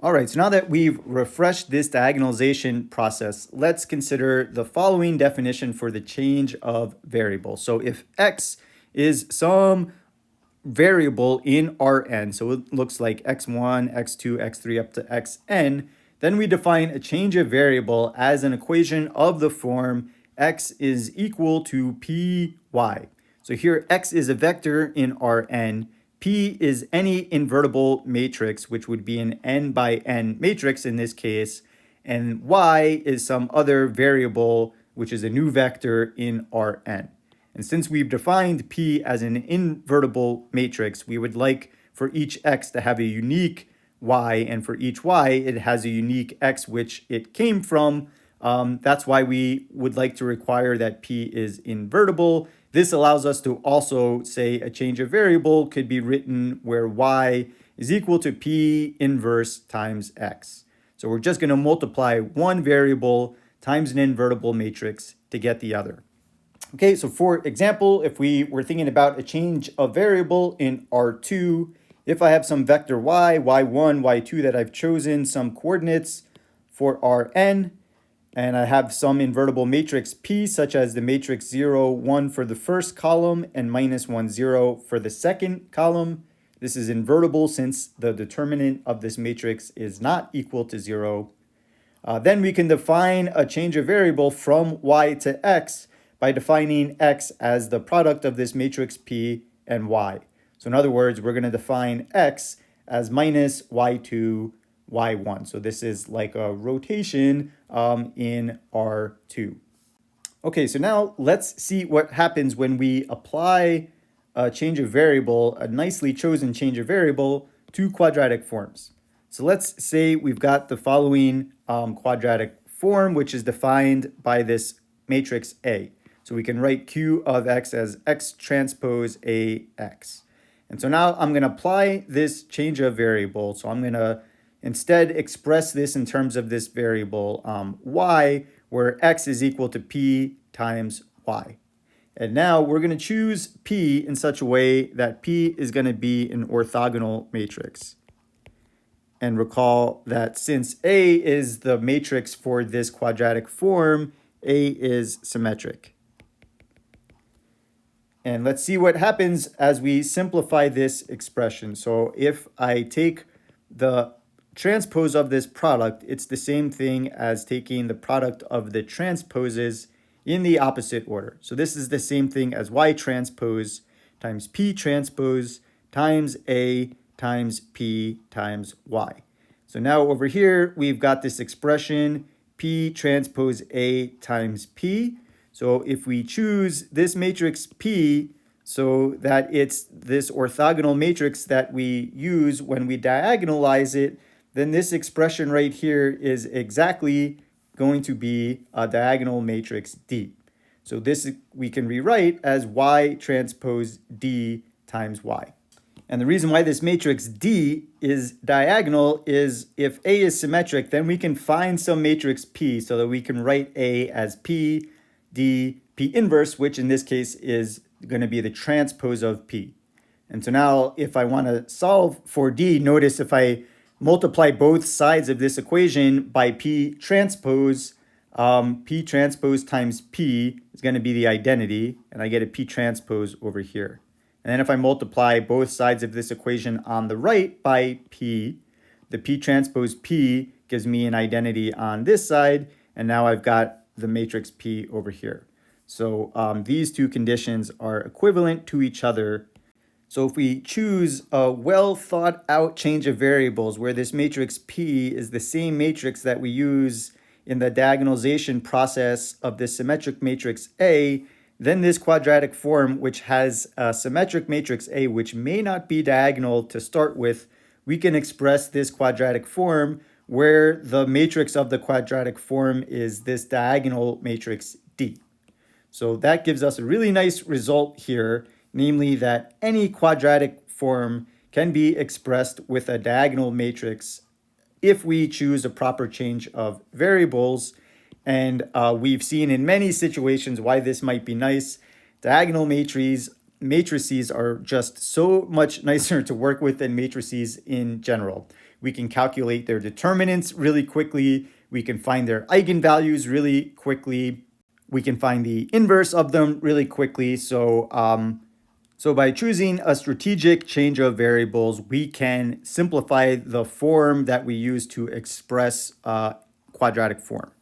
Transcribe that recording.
All right, so now that we've refreshed this diagonalization process, let's consider the following definition for the change of variable. So if x is some variable in Rn, so it looks like x1, x2, x3 up to xn, then we define a change of variable as an equation of the form x is equal to py. So here x is a vector in Rn, P is any invertible matrix, which would be an n by n matrix in this case, and y is some other variable, which is a new vector in Rn. And since we've defined P as an invertible matrix, we would like for each x to have a unique y, and for each y, it has a unique x which it came from. That's why we would like to require that P is invertible. This allows us to also say a change of variable could be written where y is equal to P inverse times x. So we're just going to multiply one variable times an invertible matrix to get the other. Okay, so for example, if we were thinking about a change of variable in R2, if I have some vector y, y1, y2 that I've chosen some coordinates for Rn, and I have some invertible matrix P, such as the matrix 0, 1 for the first column and minus 1, 0 for the second column. This is invertible since the determinant of this matrix is not equal to 0. Then we can define a change of variable from y to x by defining x as the product of this matrix P and y. So in other words, we're going to define x as minus y2, y1. So this is like a rotation in R2. Okay, so now let's see what happens when we apply a change of variable, a nicely chosen change of variable, to quadratic forms. So let's say we've got the following quadratic form, which is defined by this matrix A. So we can write Q of x as x transpose AX. And so now I'm going to apply this change of variable. So I'm going to instead express this in terms of this variable y, where x is equal to P times y. And now we're going to choose P in such a way that P is going to be an orthogonal matrix. And recall that since A is the matrix for this quadratic form, A is symmetric. And let's see what happens as we simplify this expression. So if I take the transpose of this product, it's the same thing as taking the product of the transposes in the opposite order. So this is the same thing as y transpose times p transpose times a times p times y. So now over here, we've got this expression p transpose a times p. So if we choose this matrix P so that it's this orthogonal matrix that we use when we diagonalize it, then this expression right here is exactly going to be a diagonal matrix D. So this we can rewrite as y transpose D times y. And the reason why this matrix D is diagonal is if A is symmetric, then we can find some matrix P so that we can write A as P, D, P inverse, which in this case is going to be the transpose of P. And so now if I want to solve for D, notice if I multiply both sides of this equation by P transpose times P is going to be the identity, and I get a P transpose over here. And then if I multiply both sides of this equation on the right by P, the P transpose P gives me an identity on this side, and now I've got the matrix P over here. So these two conditions are equivalent to each other. So if we choose a well thought out change of variables where this matrix P is the same matrix that we use in the diagonalization process of the symmetric matrix A, then this quadratic form, which has a symmetric matrix A, which may not be diagonal to start with, we can express this quadratic form where the matrix of the quadratic form is this diagonal matrix D. So that gives us a really nice result here, namely that any quadratic form can be expressed with a diagonal matrix if we choose a proper change of variables. And we've seen in many situations why this might be nice. Diagonal matrices are just so much nicer to work with than matrices in general. We can calculate their determinants really quickly. We can find their eigenvalues really quickly. We can find the inverse of them really quickly. So by choosing a strategic change of variables, we can simplify the form that we use to express quadratic form.